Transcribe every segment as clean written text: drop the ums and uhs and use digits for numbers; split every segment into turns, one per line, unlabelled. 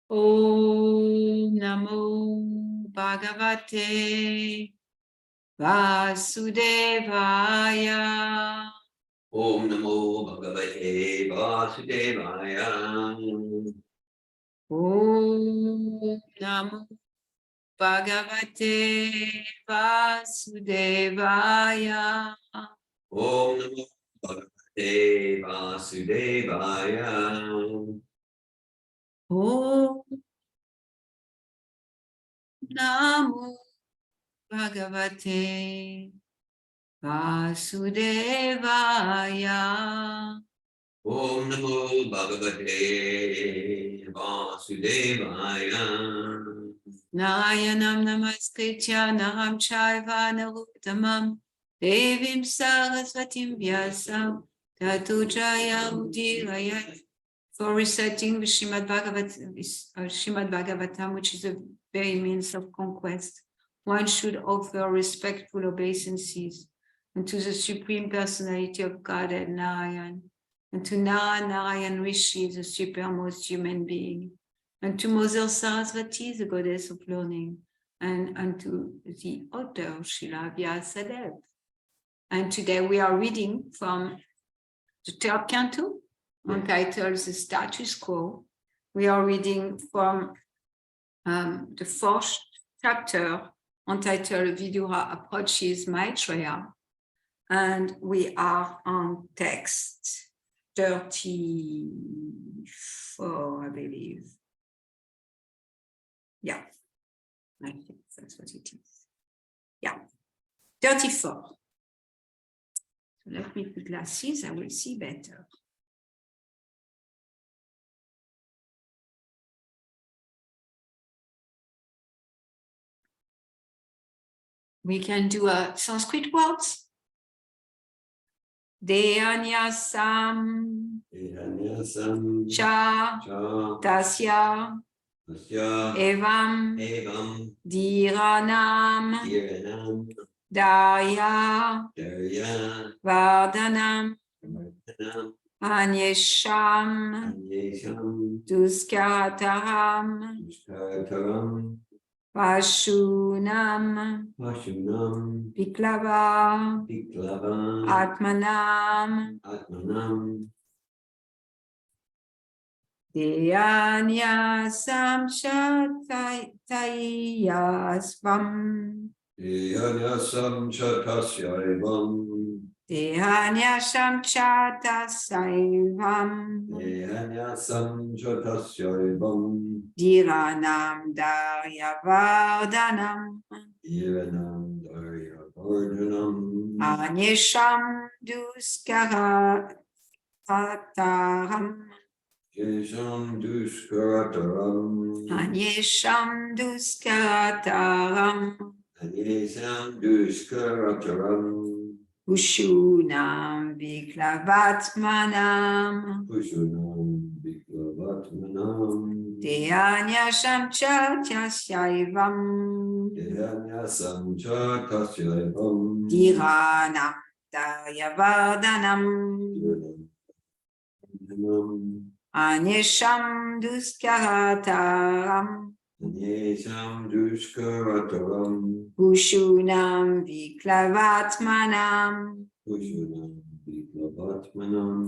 Om Namo Bhagavate Vasudevaya.
Om Namo Bhagavate Vasudevaya.
Om Namo Bhagavate Vasudevaya.
Om Namo Bhagavate Vasudevaya.
Om Namo Bhagavate Vasudevaya.
Om Namo Bhagavate Vasudevaya.
Nayanam namaskritya naham chaiva naruttamam devim sarasvatim vyasam tato jayam udirayat. For reciting the Srimad Bhagavatam, which is a very means of conquest, one should offer respectful obeisances unto the Supreme Personality of God and Narayan, and to Narayan Rishi, the supermost human being, and to Mother Sarasvati, the goddess of learning, and unto the author, Srila Vyasadeva. And today we are reading from the third canto, entitled The Status Quo. We are reading from the fourth chapter, entitled Vidura Approaches Maitreya. And we are on text 34, I believe. Yeah, I think that's what it is. Yeah, 34. So let me put glasses, I will see better. We can do a Sanskrit words. Deyanyasam cha tasya evam dhiranam daya vardhanam anyesham duskarataram Pashunam Viklava Atmanam Deyanyasam Shatayasvam
Deyanyasam Chatasyavam.
Deyanyasam Chatasaivam
Deyanyasam Chatasyavam.
Dhiranam Daryavardhanam
Dhiranam Daryavardhanam.
Anyesham Duskarataram
Anyesham Duskarataram.
Anyesham Duskarataram
Anyesham Duskarataram.
Ushunam Viklavatmanam
Pushunam Viklavatmanam.
Deyanyasham Chatyasaivam
Deyanyasam Chatasyavam.
Dhiranam Daryavardhanam Anyesham Duskarataram
Anyesham Duskarataram.
Ushunam Viklavatmanam
Pushunam Viklavatmanam.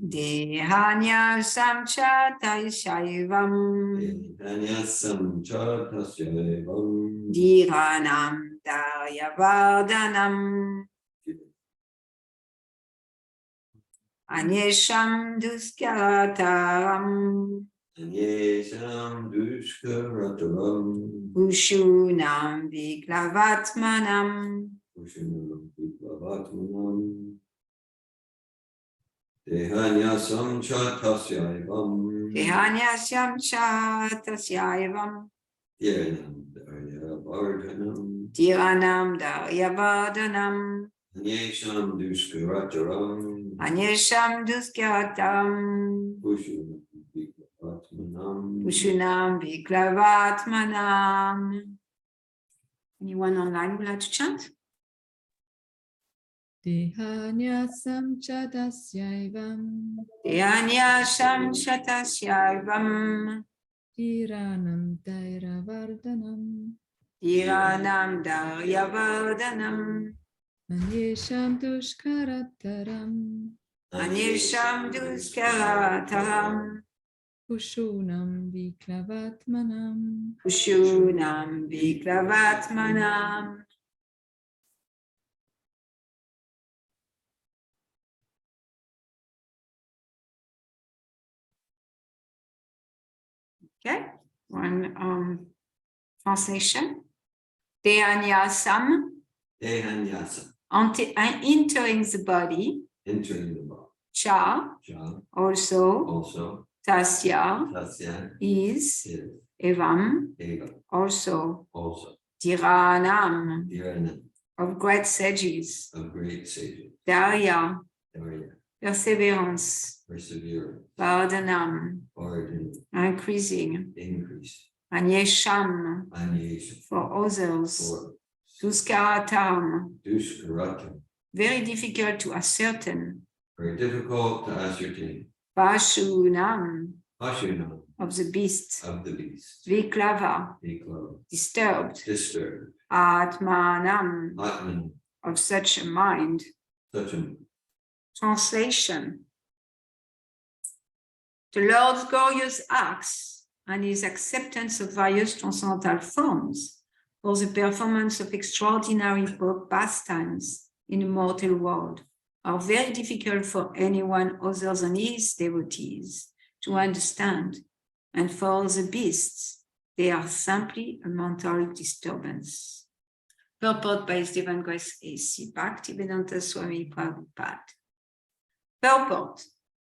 Deyanyasam Chatasaivam
Deyanyasam Chatasyavam.
Dhiranam Daryavardhanam Anyesham Duskarataram
Anyesham Duskarataram.
Ushunam Viklavatmanam
Pushunam Viklavatmanam. Deyanyasam Chatasyavam.
Deyanyasam Chatasaivam
Dhiranam Daryavardhanam.
Dhiranam Daryavardhanam
Anyesham Duskarataram.
Anyesham Duskarataram
Pushunam Viklavatmanam.
Ushunam Viklavatmanam. Anyone online would like to chant?
Deyanyasam Chatasaivam
Deyanyasam Chatasaivam
Dhiranam Dhairavardhanam
Dhiranam Daryavardhanam
Anyesham Dushkarataram
Anisham Duskarataram
Pushunam Viklavatmanam
Pushunam Viklavatmanam. Okay, one translation. Dehanyasam,
Dehanyasa,
entering the body.
entering the body.
Cha,
Ja,
also.
also.
Tasya,
Tasya,
is.
is.
Evam,
Eva,
also.
also.
Dhiranam,
Dhirana,
of great sages.
of great sages.
Darya,
Darya,
perseverance.
perseverance.
Vardhanam,
Pardon,
increasing.
increase.
Anyesham,
Anyesha,
for others.
for
Tuskaratam,
Dushkarata,
very difficult to ascertain.
very difficult to ascertain.
Pashunam,
Ashuna,
of the beast.
of the beast.
Viklava,
Viklava,
disturbed.
disturbed.
Atmanam,
Atman,
of such a mind.
such a
Translation. The Lord's glorious acts and his acceptance of various transcendental forms for the performance of extraordinary pastimes in the mortal world are very difficult for anyone other than his devotees to understand, and for the beasts, they are simply a mental disturbance. Purport by His Divine Grace A.C. Bhaktivedanta Swami Prabhupada. Purport.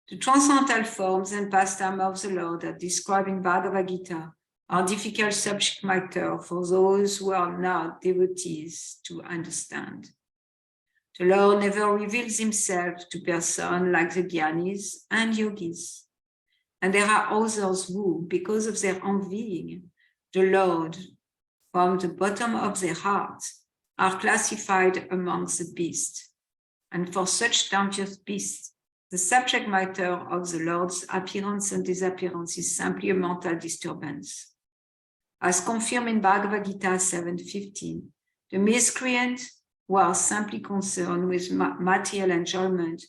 The transcendental forms and pastimes of the Lord that described in Bhagavad Gita are difficult subject matter for those who are not devotees to understand. The Lord never reveals himself to persons like the Gyanis and Yogis. And there are others who, because of their envying the Lord from the bottom of their hearts, are classified amongst the beasts. And for such dangerous beasts, the subject matter of the Lord's appearance and disappearance is simply a mental disturbance. As confirmed in Bhagavad Gita 7:15, the miscreants who are simply concerned with material enjoyment,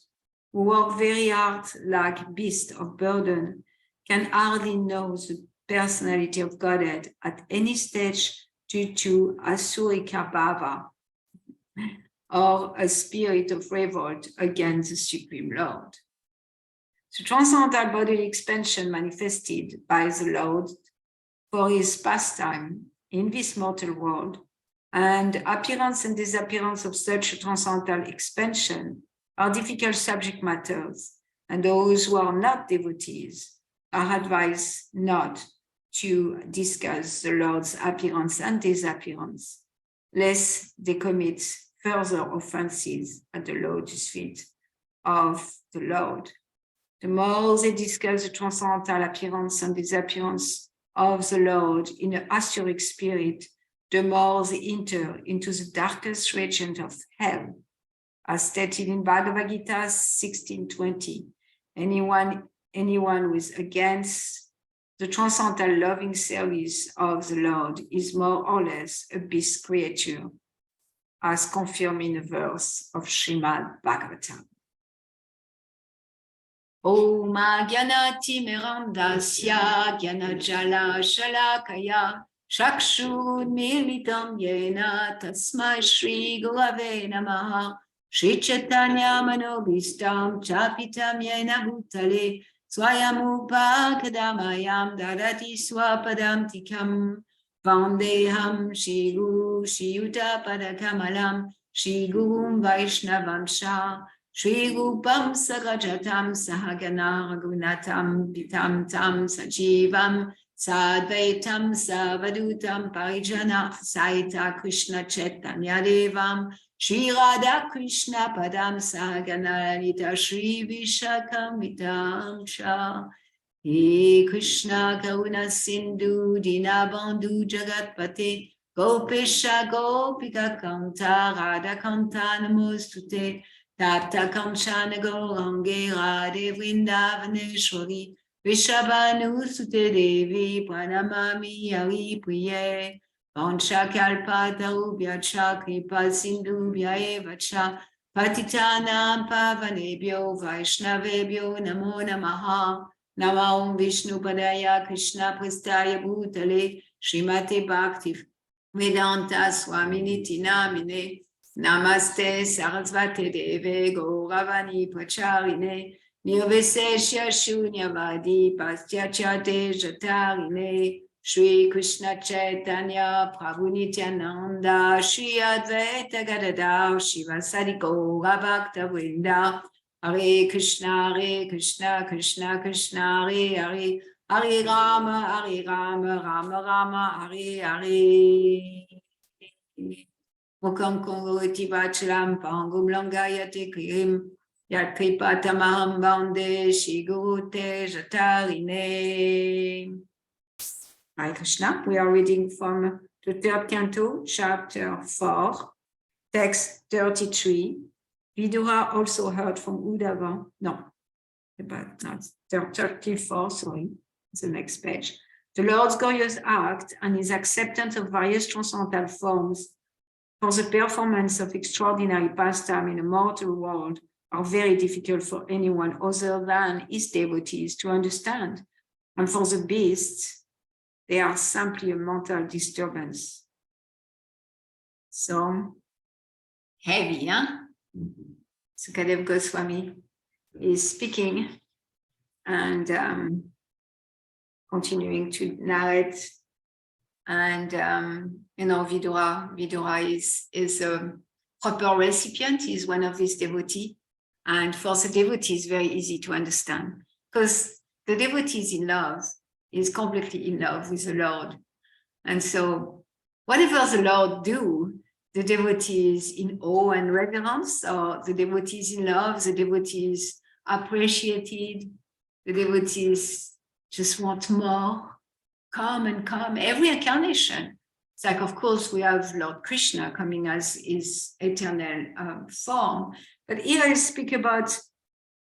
who work very hard like beasts of burden, can hardly know the personality of Godhead at any stage due to asurika bhava, or a spirit of revolt against the Supreme Lord. The transcendental bodily expansion manifested by the Lord for his pastime in this mortal world, and appearance and disappearance of such a transcendental expansion are difficult subject matters, and those who are not devotees are advised not to discuss the Lord's appearance and disappearance, lest they commit further offenses at the lotus feet of the Lord. The more they discuss the transcendental appearance and disappearance of the Lord in an Asuric spirit, the more they enter into the darkest region of hell. As stated in Bhagavad Gita 16:20, anyone who is against the transcendental loving service of the Lord is more or less a beast creature, as confirmed in a verse of Srimad Bhagavatam. Om Gyanatimirandasya Gyanajala Shalakaya Shakshud Militam Yena Tasmai Shri Gurave Namaha Shri Chaitanya Manobhistam Chapitam Yena Bhutale Swayam Upakadamayam Dadati Swapadam Tikam Vandeham Shri Guru Shri Yuta Padakamalam Shri Gurum Vaishnavamsha Shri Rupam Sagajatam Sahagana Ragunatam Pitam Tam Sajivam Sadvaitam Savadutam Parijana Saita Krishna Chaitanya Devam Shri Radha Krishna Padam Sahagana Lalita Shri Vishakam Vitam Shah He Krishna Karuna Sindhu Dinabandhu Jagatpate Gopesha Gopika Kanta Radha Kanta Namostute Tapta Kamchana Gaurange Radhe Vrindavaneshwari Vishabhanu Sute Devi Pranamami Hari Priye Vanchakalpatarubhya Kripa Sindhubhya Evacha Patitanam Pavanebhyo Vaishnavebhyo Namo Namaha Namo Vishnu Padaya Krishna Prastaya Bhutale Srimate Bhakti Vedanta Swaminiti Namine Namaste Sarasvate Deve Gauravani Pracharine Nirvesesha Shunyavadi Pastyachate Jatarine Shri Krishna Chaitanya Prabhu Nityananda Shri Advaita Gadadhar Shivasadi Gaura Bhakta Vrinda Hare Krishna Krishna Krishna Hare Hare Hare Rama Rama Rama Hare Hare Mukam Kongoti Vachalam Pangum Langayate Krim Yakripatamaham Bande Shigurute Jatarine. Hare Krishna. We are reading from the third canto, chapter 4, text 33. Vidura also heard from Uddhava. No, but not 34, sorry. It's the next page. The Lord's glorious act and his acceptance of various transcendental forms for the performance of extraordinary pastime in a mortal world are very difficult for anyone other than his devotees to understand. And for the beasts, they are simply a mental disturbance. So heavy, huh? Sukadev Goswami is speaking and continuing to narrate. And Vidura is a proper recipient. He's one of his devotees. And for the devotee, it's very easy to understand because the devotee is in love, is completely in love with the Lord. And so whatever the Lord do, the devotee is in awe and reverence, or the devotee is in love, the devotee is appreciated, the devotees just want more. Come and come, every incarnation. It's like, of course, we have Lord Krishna coming as his eternal form. But here I speak about,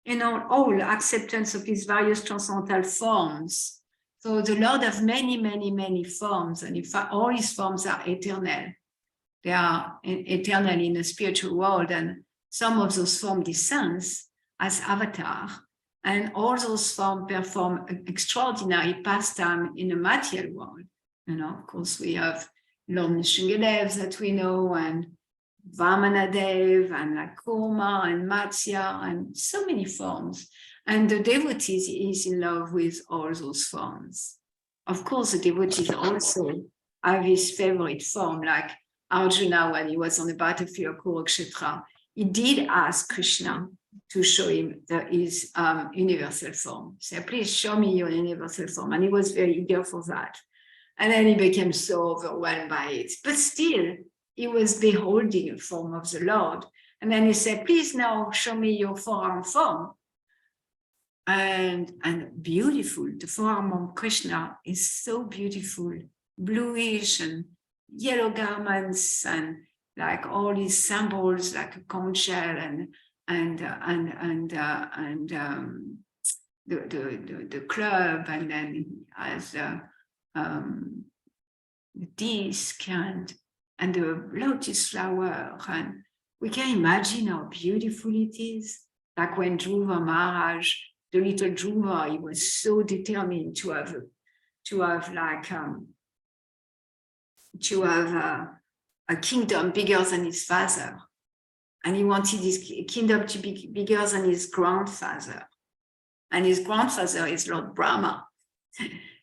all acceptance of his various transcendental forms. So the Lord has many, many, many forms. And in fact, all his forms are eternal. They are eternal in the spiritual world. And some of those forms descends as avatar. And all those forms perform extraordinary pastime in the material world. Of course, we have Lord Nrsimhadev that we know, and Vamanadev, and Kurma, and Matsya, and so many forms. And the devotees is in love with all those forms. Of course, the devotees also have his favorite form, like Arjuna, when he was on the battlefield of Kurukshetra, he did ask Krishna to show him his universal form. He said, please show me your universal form. And he was very eager for that. And then he became so overwhelmed by it. But still, he was beholding a form of the Lord. And then he said, please now show me your forearm form. And beautiful. The forearm of Krishna is so beautiful, bluish and yellow garments, and like all these symbols, like a conch shell and the club, and then he has the disc and the lotus flower, and we can imagine how beautiful it is. Like when Dhruva Maharaj, the little Dhruva, he was so determined to have a kingdom bigger than his father. And he wanted his kingdom to be bigger than his grandfather. And his grandfather is Lord Brahma.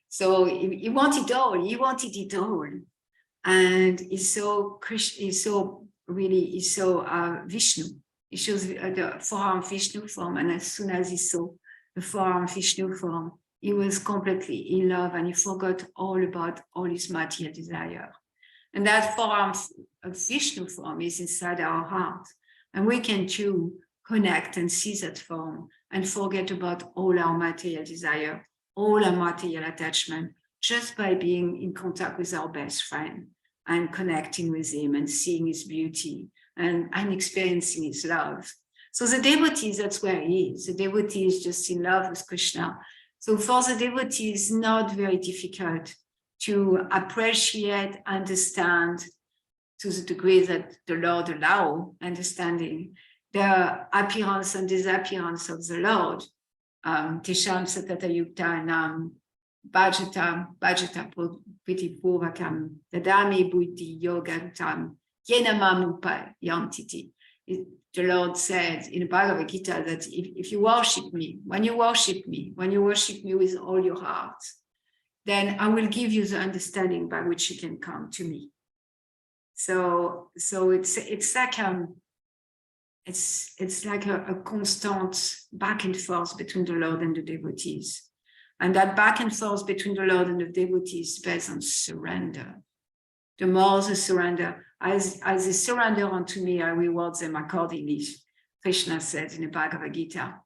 So he wanted it all. And he saw Vishnu. He shows the forearm Vishnu form. And as soon as he saw the forearm Vishnu form, he was completely in love, and he forgot all about all his material desire. And that forearm of Vishnu form is inside our heart. And we can too connect and see that form and forget about all our material desire, all our material attachment, just by being in contact with our best friend and connecting with him and seeing his beauty and experiencing his love. So the devotee, that's where he is. The devotee is just in love with Krishna. So for the devotee, it's not very difficult to appreciate, understand, to the degree that the Lord allow understanding, the appearance and disappearance of the Lord. Tisham Satata Yukta Nam Bhajata Priti Purvakam Dadami Buddhi Yogantam Yenamamupa Yantiti. The Lord said in the Bhagavad Gita that if you worship me, when you worship me with all your heart, then I will give you the understanding by which you can come to me. So it's like a constant back and forth between the Lord and the devotees. And that back and forth between the Lord and the devotees is based on surrender. The more they surrender, as they surrender unto me, I reward them accordingly, Krishna said in the Bhagavad Gita.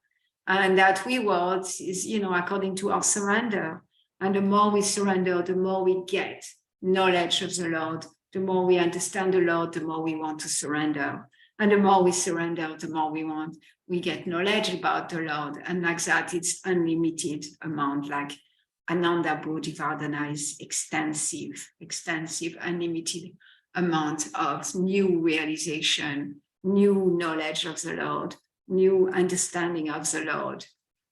And that reward is, according to our surrender. And the more we surrender, the more we get knowledge of the Lord. The more we understand the Lord, the more we want to surrender. And the more we surrender, the more we get knowledge about the Lord. And like that, it's unlimited amount, like Ananda Bodhivardhana is extensive, unlimited amount of new realization, new knowledge of the Lord, new understanding of the Lord,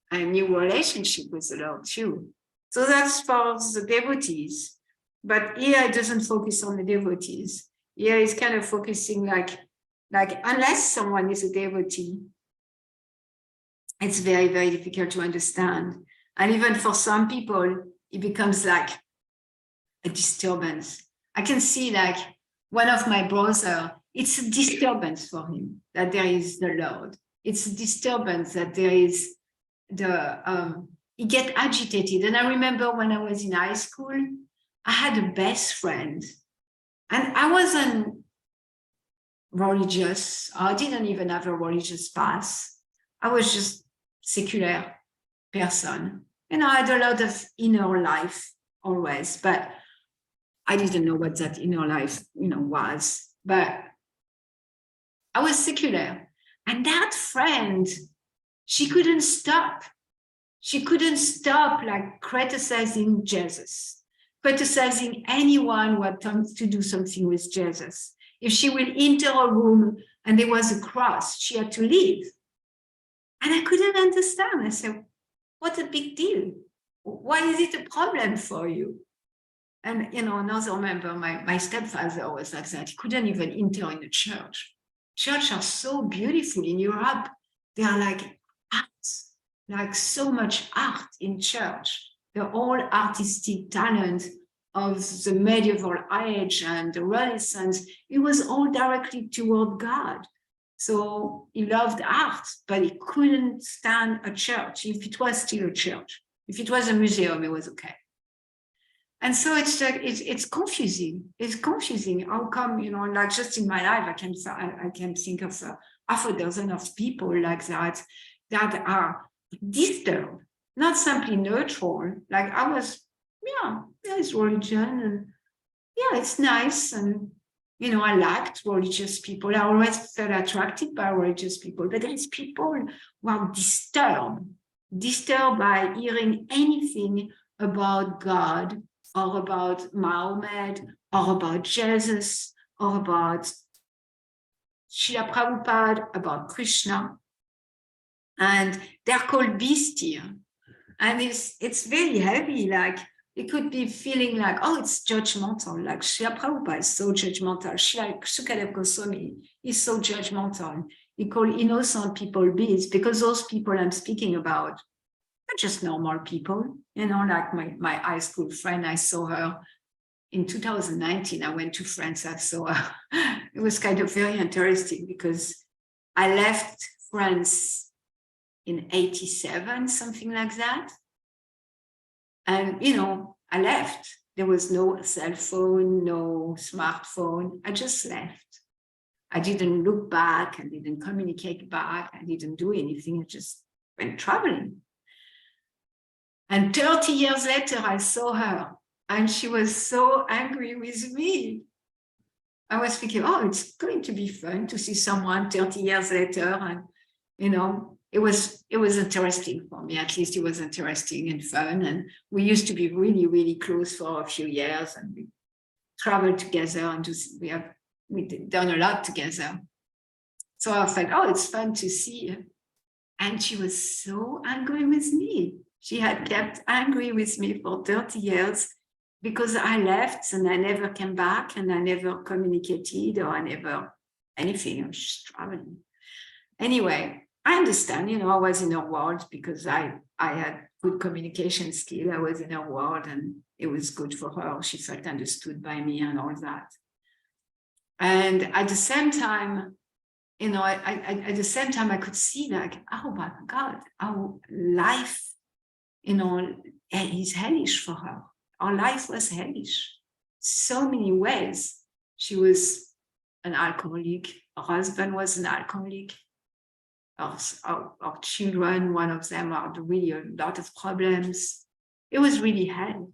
and new relationship with the Lord too. So that's for the devotees. But here it doesn't focus on the devotees. Here it's kind of focusing like unless someone is a devotee, it's very, very difficult to understand. And even for some people, it becomes like a disturbance. I can see like one of my brother, it's a disturbance for him that there is the Lord. It's a disturbance that there is he get agitated. And I remember when I was in high school, I had a best friend and I wasn't religious. I didn't even have a religious past. I was just secular person. I had a lot of inner life always, but I didn't know what that inner life, was. But I was secular. And that friend, she couldn't stop. She couldn't stop like criticizing Jesus, criticizing anyone who had come to do something with Jesus. If she will enter a room and there was a cross, she had to leave. And I couldn't understand. I said, what a big deal. Why is it a problem for you? And, another member, my stepfather was like that. He couldn't even enter in a church. Churches are so beautiful in Europe. They are like art, like so much art in church. The whole artistic talent of the medieval age and the Renaissance, it was all directly toward God. So he loved art, but he couldn't stand a church if it was still a church. If it was a museum, it was okay. And so it's like it's confusing. It's confusing. How come, like just in my life, I can think of half a dozen of people like that are disturbed, not simply neutral. Like I was, it's religion, and it's nice, and I liked religious people. I always felt attracted by religious people, but there's people who are disturbed by hearing anything about God, or about Muhammad, or about Jesus, or about Srila Prabhupada, about Krishna. And they're called beasts here. And it's very heavy, like it could be feeling like, oh, it's judgmental, like Srila Prabhupada is so judgmental, Srila Sukadev Goswami is so judgmental. He called innocent people beasts because those people I'm speaking about are just normal people, like my high school friend, I saw her in 2019. I went to France, I saw her. It was kind of very interesting because I left France in 87, something like that. And, I left. There was no cell phone, no smartphone. I just left. I didn't look back. I didn't communicate back. I didn't do anything. I just went traveling. And 30 years later, I saw her and she was so angry with me. I was thinking, oh, it's going to be fun to see someone 30 years later and, it was interesting for me. At least it was interesting and fun. And we used to be really, really close for a few years, and we traveled together and we've done a lot together. So I thought, oh, it's fun to see her. And she was so angry with me. She had kept angry with me for 30 years because I left and I never came back and I never communicated or I never anything. I was just traveling. Anyway, I understand, I was in her world because I had good communication skill. I was in her world and it was good for her. She felt understood by me and all that. And at the same time, at the same time, I could see like, oh my God, our life, is hellish for her. Our life was hellish. So many ways. She was an alcoholic. Her husband was an alcoholic. Our children, one of them had really a lot of problems. It was really hell.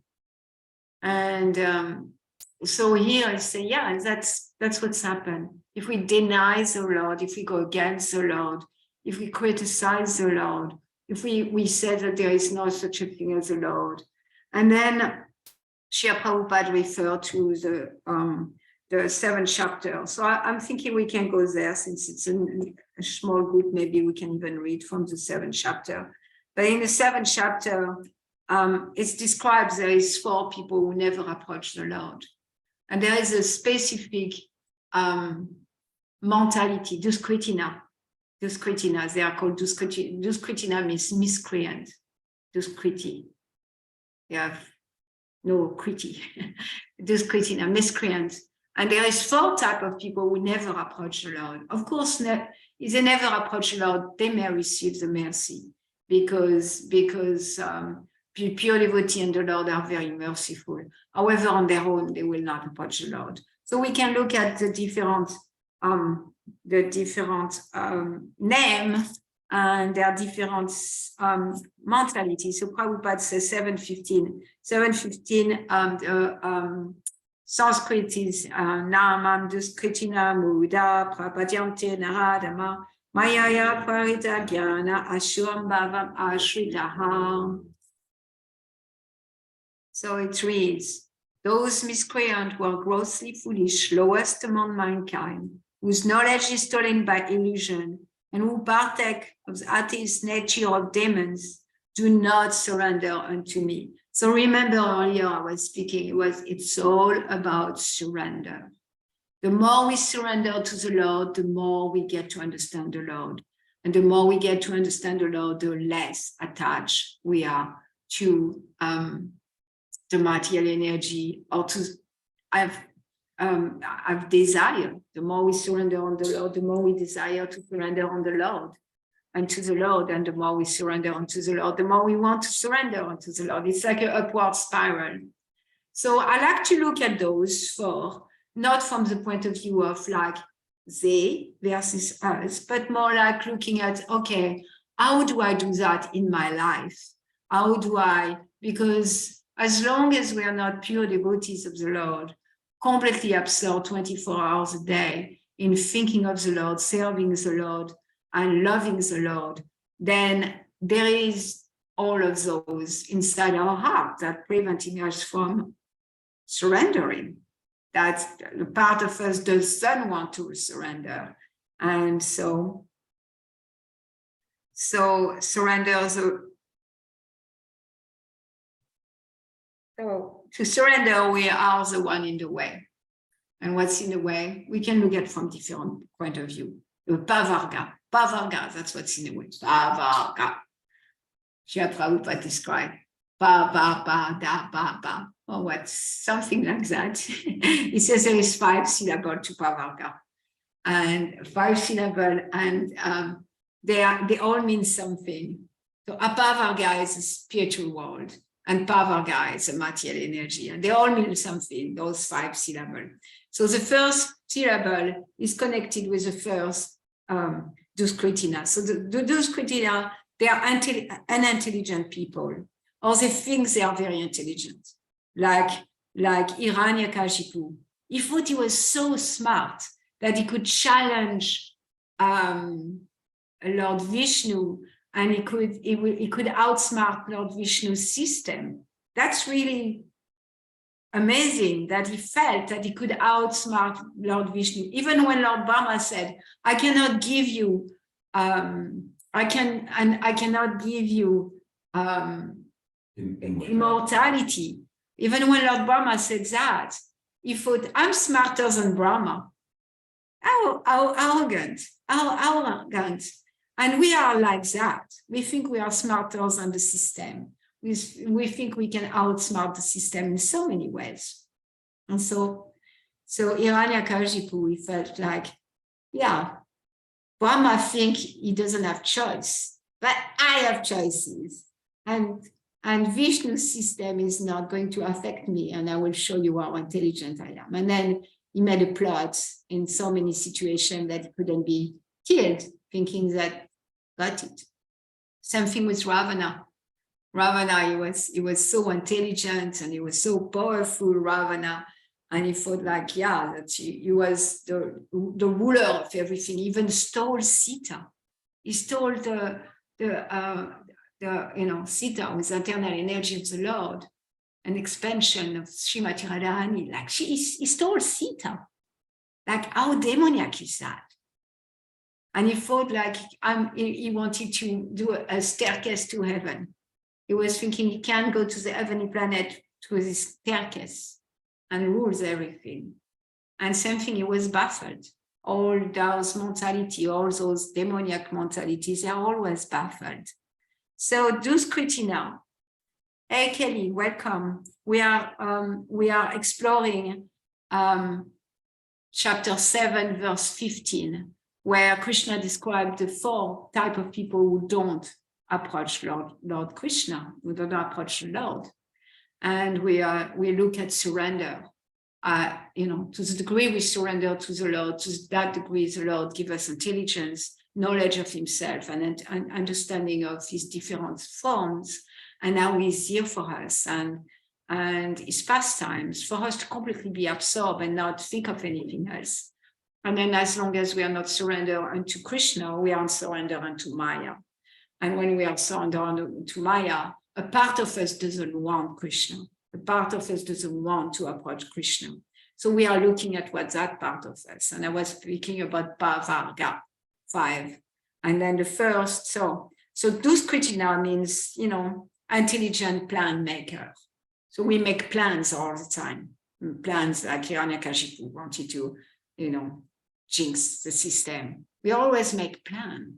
And so here I say, yeah, that's what's happened. If we deny the Lord, if we go against the Lord, if we criticize the Lord, if we say that there is no such a thing as the Lord, and then Srila Prabhupada referred to the 7th chapter. So I'm thinking we can go there since it's a small group. Maybe we can even read from the 7th chapter. But in the 7th chapter, it describes there is 4 people who never approach the Lord. And there is a specific mentality, duskritina. Duskritina, they are called duskritina. Duskritina means miscreant. Duskriti. They have no kriti. Duskritina, miscreant. And there is 4 types of people who never approach the Lord. Of course, if they never approach the Lord, they may receive the mercy because pure devotee and the Lord are very merciful. However, on their own, they will not approach the Lord. So we can look at the different name and their different mentalities. So Prabhupada says 7:15. 7:15, Sanskrit is Namam Duskritina Muda Prapadyante Naradama Mayaya Parita Jnana Ashuram Bhavam Ashritaha. So it reads, those miscreants who are grossly foolish, lowest among mankind, whose knowledge is stolen by illusion, and who partake of the atheist nature of demons, do not surrender unto me. So remember earlier I was speaking, it's all about surrender. The more we surrender to the Lord, the more we get to understand the Lord. And the more we get to understand the Lord, the less attached we are to the material energy or to have desire. The more we surrender on the Lord, the more we desire to surrender on the Lord and to the Lord. And the more we surrender unto the Lord, the more we want to surrender unto the Lord. It's like an upward spiral. So I like to look at those 4, not from the point of view of like they versus us, but more like looking at, okay, how do I do that in my life? How do I, because as long as we are not pure devotees of the Lord, completely absorbed 24 hours a day in thinking of the Lord, serving the Lord, and loving the Lord, then there is all of those inside our heart that preventing us from surrendering. That's the part of us doesn't want to surrender. And so surrender is So to surrender, we are the one in the way. And what's in the way, we can look at from different point of view. Pavarga, that's what's in the way. Pavarga. Srila Prabhupada described. Pa, or what, something like that. He says there is 5 syllables to Pavarga. And 5 syllables, and they all mean something. So Apavarga is a spiritual world. And Pavarga is a material energy. And they all mean something, those 5 syllables. So the first syllable is connected with the first Duskritina. So the Duskritina, they are unintelligent people, or they think they are very intelligent. Like Hiranyakashipu. He thought he was so smart that he could challenge Lord Vishnu, and he could outsmart Lord Vishnu's system. That's really amazing that he felt that he could outsmart Lord Vishnu. Even when Lord Brahma said, I cannot give you, I cannot give you immortality. Even when Lord Brahma said that, he thought, I'm smarter than Brahma. How arrogant, how arrogant. And we are like that. We think we are smarter than the system. We think we can outsmart the system in so many ways. And so Hiranyakashipu, he felt like, yeah, Brahma think he doesn't have choice, but I have choices. And Vishnu's system is not going to affect me, and I will show you how intelligent I am. And then he made a plot in so many situations that he couldn't be killed, thinking that got it. Same thing with Ravana. Ravana, he was so intelligent and he was so powerful, Ravana. And he thought like, yeah, that he was the ruler of everything. He even stole Sita. He stole the Sita was the eternal energy of the Lord, an expansion of Srimati Radharani. Like he stole Sita. Like how demoniac is that? And he thought like he wanted to do a staircase to heaven. He was thinking he can't go to the heavenly planet through this staircase and rules everything. And same thing, he was baffled. All those mentality, all those demoniac mentalities, they are always baffled. So Duskriti now. Hey Kelly, welcome. We are exploring chapter 7, verse 15, where Krishna described the 4 types of people who don't approach Lord Krishna, who don't approach the Lord. And we look at surrender. To the degree we surrender to the Lord, to that degree the Lord gives us intelligence, knowledge of himself, and understanding of his different forms, and how he's here for us, and his pastimes, for us to completely be absorbed and not think of anything else. And then as long as we are not surrendered unto Krishna, we are surrendered unto Maya. And when we are surrendered to Maya, a part of us doesn't want Krishna. A part of us doesn't want to approach Krishna. So we are looking at what that part of us. And I was speaking about Bhavarga 5. And then the first, so Duskritina means, intelligent plan maker. So we make plans all the time. Plans like Hiranyakashipu wanted to, jinx the system. We always make plans.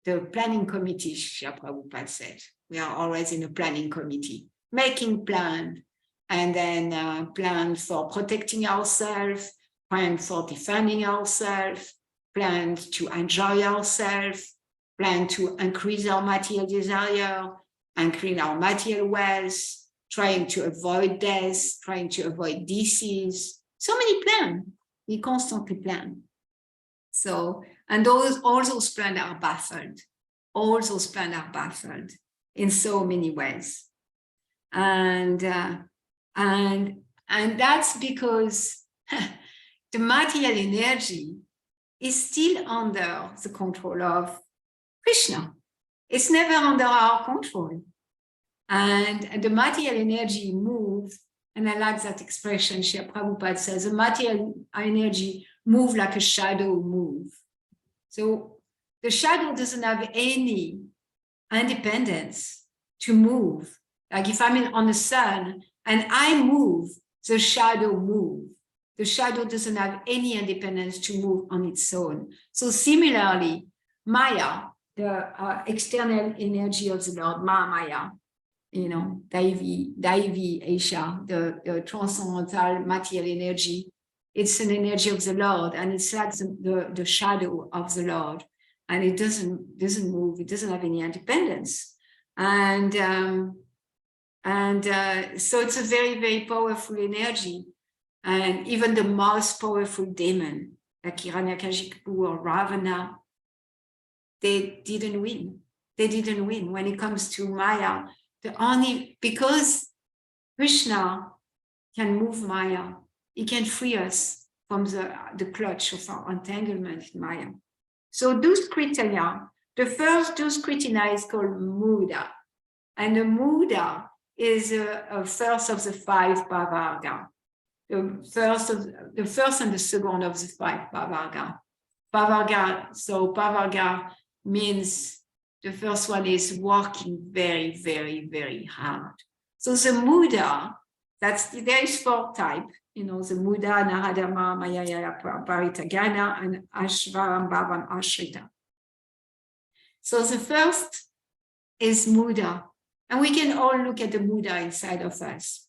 The planning committee, Srila Prabhupada said, we are always in a planning committee, making plans, and then plan for protecting ourselves, plan for defending ourselves, plan to enjoy ourselves, plan to increase our material desire, increase our material wealth, trying to avoid death, trying to avoid disease. So many plans. We constantly plan. So, and all those plans are baffled. All those plans are baffled in so many ways. And that's because the material energy is still under the control of Krishna. It's never under our control. And the material energy moves, and I like that expression, Srila Prabhupada says, the material energy moves like a shadow move. So the shadow doesn't have any independence to move. Like if I'm on the sun and I move, the shadow moves. The shadow doesn't have any independence to move on its own. So similarly, Maya, the external energy of the Lord, Maya, Daivi, Aisha, the transcendental material energy, it's an energy of the Lord, and it's like the shadow of the Lord, and it doesn't move, it doesn't have any independence. And so it's a very, very powerful energy. And even the most powerful demon, like Hiranyakashipu or Ravana, they didn't win. They didn't win. When it comes to Maya, because Krishna can move Maya, he can free us from the clutch of our entanglement in Maya. So those criteria, The first Duskritina is called Muda. And the Muda is a first of the 5 Pavarga. The first and the second of the 5 Pavarga. Pavarga means the first one is working very, very, very hard. So the Muda, there is 4 types, the Muda, Naradama, Mayaya, Paritagana, and Ashvarambhavam Ashrita. So the first is Muda, and we can all look at the Muda inside of us.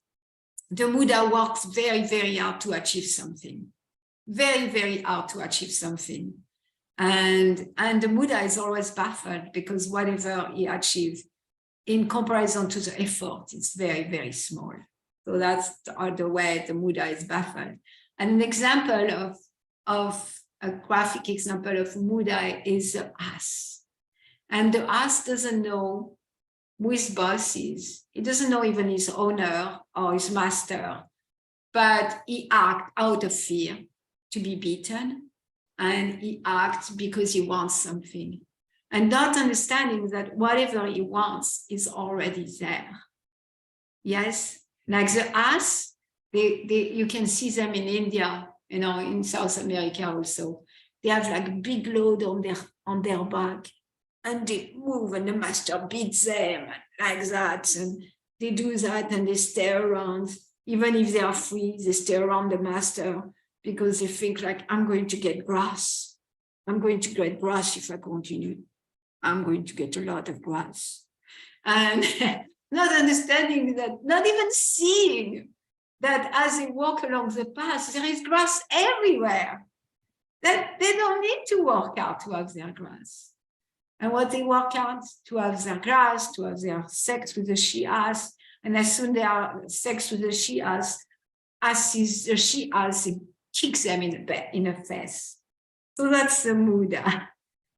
The Muda works very, very hard to achieve something. Very, very hard to achieve something. And the Muda is always baffled because whatever he achieves, in comparison to the effort, it's very, very small. So that's the way the Muda is baffled. And an example of a graphic example of Muda is the ass. And the ass doesn't know who his boss is. He doesn't know even his owner or his master, but he acts out of fear to be beaten. And he acts because he wants something. And not understanding that whatever he wants is already there. Yes, like the ass, you can see them in India, in South America also. They have like a big load on their back, and they move, and the master beats them like that. And they do that, and they stay around. Even if they are free, they stay around the master because they think like, I'm going to get grass. I'm going to get grass if I continue. I'm going to get a lot of grass. And not understanding that, not even seeing that as they walk along the path, there is grass everywhere. That they don't need to work out to have their grass. And what they work out to have their grass, to have their sex with the she-ass, and as soon as they are sex with the she-ass, sees the she-ass, it kicks them in the face. So that's the Muda.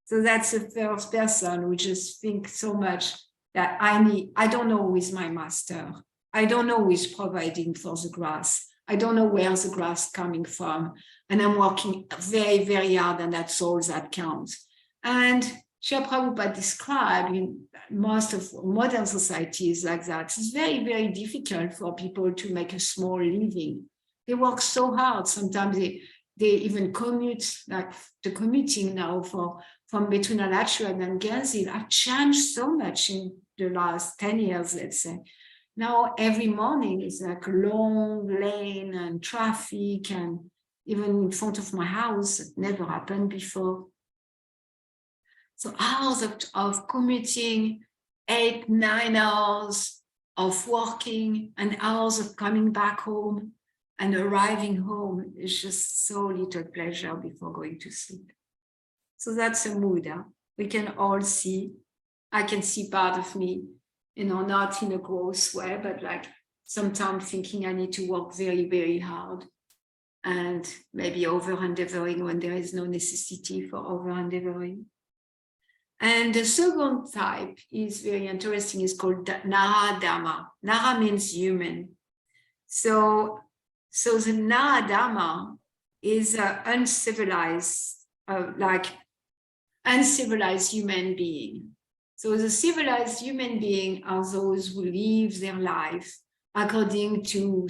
So that's the first person who just thinks so much that I don't know who is my master. I don't know who is providing for the grass. I don't know where the grass is coming from. And I'm working very, very hard, and that's all that counts. And Srila Prabhupada described in most of modern societies like that, it's very, very difficult for people to make a small living. They work so hard. Sometimes they even commute, like the commuting now from between Alachua and Guernsey have changed so much in the last 10 years, let's say. Now every morning is like a long lane and traffic, and even in front of my house, it never happened before. So hours of commuting, 8-9 hours of working, and hours of coming back home and arriving home is just so little pleasure before going to sleep. So that's a Muda. We can all see. I can see part of me, not in a gross way, but like sometimes thinking I need to work very, very hard and maybe over-endeavoring when there is no necessity for over-endeavoring. And the second type is very interesting. It's called Naradama. Nara means human. So the Naradama is an uncivilized human being. So the civilized human being are those who live their life according to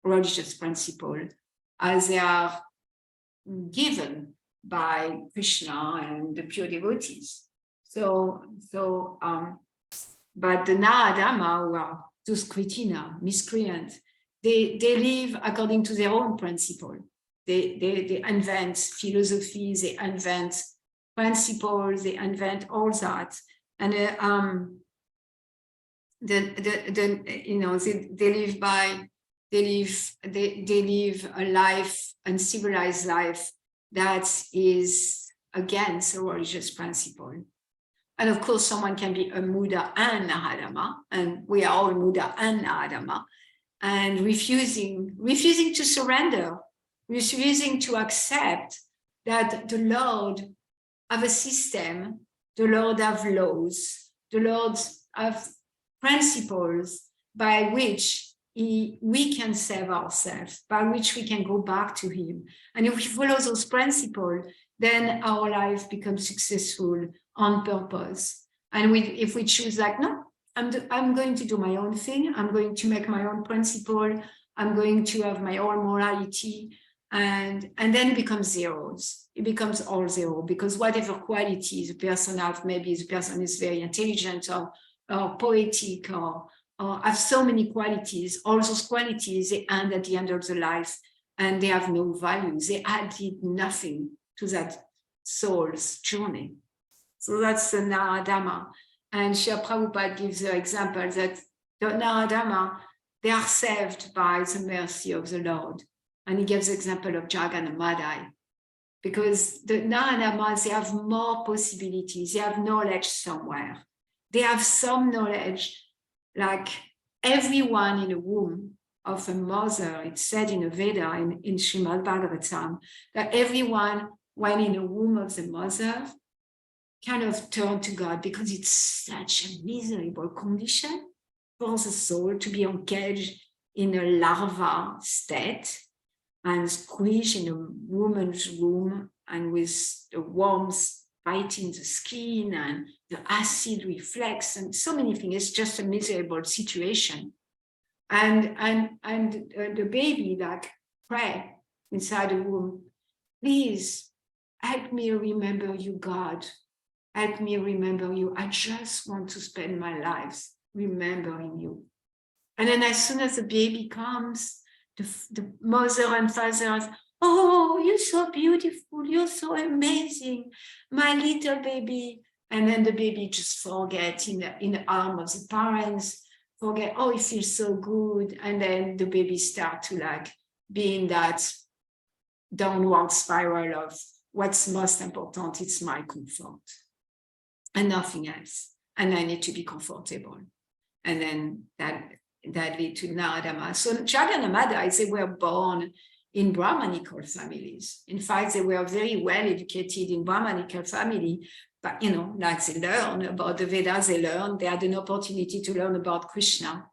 religious principles as they are given by Krishna and the pure devotees. But the Naradama, who are Duskritina, miscreant, they live according to their own principle. They invent philosophy, they invent principles, they invent all that, and they live a life, uncivilized life that is against a religious principle. And of course, someone can be a Muda and Naradama, and we are all Muda and Naradama, and refusing to surrender, refusing to accept that the Lord have a system, the Lord have laws, the Lord have principles by which we can save ourselves, by which we can go back to him. And if we follow those principles, then our life becomes successful, on purpose. And if we choose like, no, I'm going to do my own thing, I'm going to make my own principle, I'm going to have my own morality, and then it becomes zeros. It becomes all zero, because whatever qualities a person has, maybe the person is very intelligent or poetic or have so many qualities, all those qualities, they end at the end of the life and they have no value. They added nothing to that soul's journey. So that's the Naradama. And Srila Prabhupada gives the example that the Naradama, they are saved by the mercy of the Lord. And he gives the example of Jagana Madai, because the Naradamas, they have more possibilities, they have knowledge somewhere. They have some knowledge, like everyone in the womb of a mother, it's said in a Veda, in Srimad Bhagavatam, that everyone, when in the womb of the mother, kind of turn to God, because it's such a miserable condition for the soul to be encaged in a larva state and squished in a woman's womb, and with the worms biting the skin and the acid reflex and so many things. It's just a miserable situation. And the baby like pray inside the womb, please help me remember you, God. Help me remember you. I just want to spend my life remembering you. And then as soon as the baby comes, the mother and father, oh, you're so beautiful, you're so amazing, my little baby. And then the baby just forget in the arm of the parents, forget, oh, it feels so good. And then the baby start to like be in that downward spiral of what's most important, it's my comfort and nothing else. And I need to be comfortable. And then that lead to Naradama. So Jagana Madai, they were born in Brahmanical families. In fact, they were very well educated in Brahmanical family, but like they learn about the Vedas, they had an opportunity to learn about Krishna,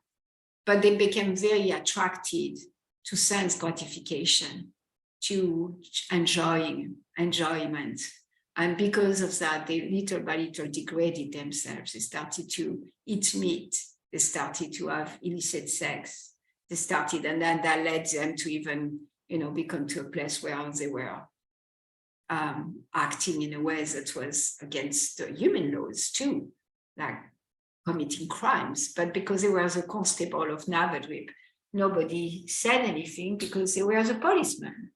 but they became very attracted to sense gratification, to enjoyment. And because of that, they little by little degraded themselves. They started to eat meat. They started to have illicit sex. And then that led them to even, become to a place where they were acting in a way that was against the human laws too, like committing crimes. But because they were the constable of Navadvip, nobody said anything because they were the policemen.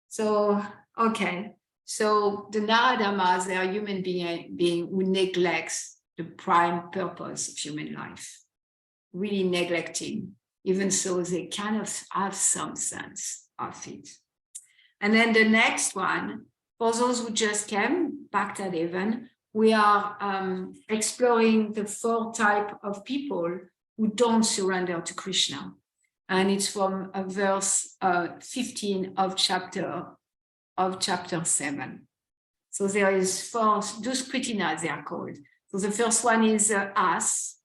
So, okay. So the Naradamas, they are human being who neglects the prime purpose of human life, really neglecting, even so they kind of have some sense of it. And then the next one, for those who just came back at heaven, we are exploring the 4 types of people who don't surrender to Krishna. And it's from verse 15 of chapter 7. So there is 4 Duskritinas, they are called. So the first one is us,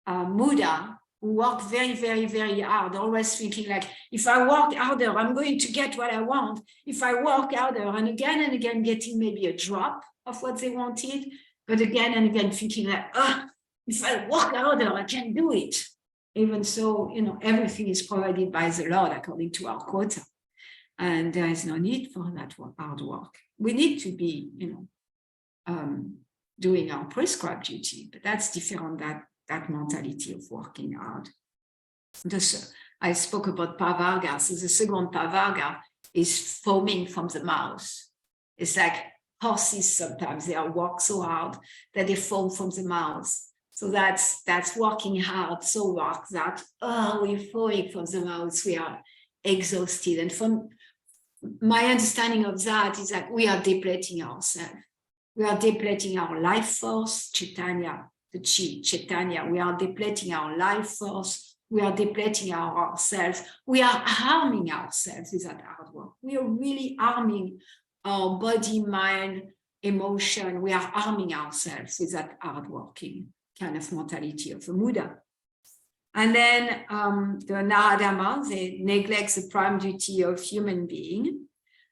Muda, who work very, very, very hard, always thinking like, if I work harder, I'm going to get what I want. If I work harder, and again, getting maybe a drop of what they wanted, but again and again thinking like, if I work harder, I can do it. Even so, everything is provided by the Lord according to our quota. And there is no need for that hard work. We need to be, doing our prescribed duty, but that's different, that mentality of working hard. I spoke about pavarga. So the second pavarga is foaming from the mouth. It's like horses sometimes, they work so hard that they foam from the mouth. So that's working hard, so work that, we're foaming from the mouth, we are exhausted. And from my understanding of that is that we are depleting ourselves. We are depleting our life force, Chaitanya, the Chi, Chaitanya. We are depleting our life force. We are depleting ourselves. We are harming ourselves with that hard work. We are really harming our body, mind, emotion. We are harming ourselves with that hard-working kind of mentality of the Buddha. And then the Naradama, they neglect the prime duty of human being.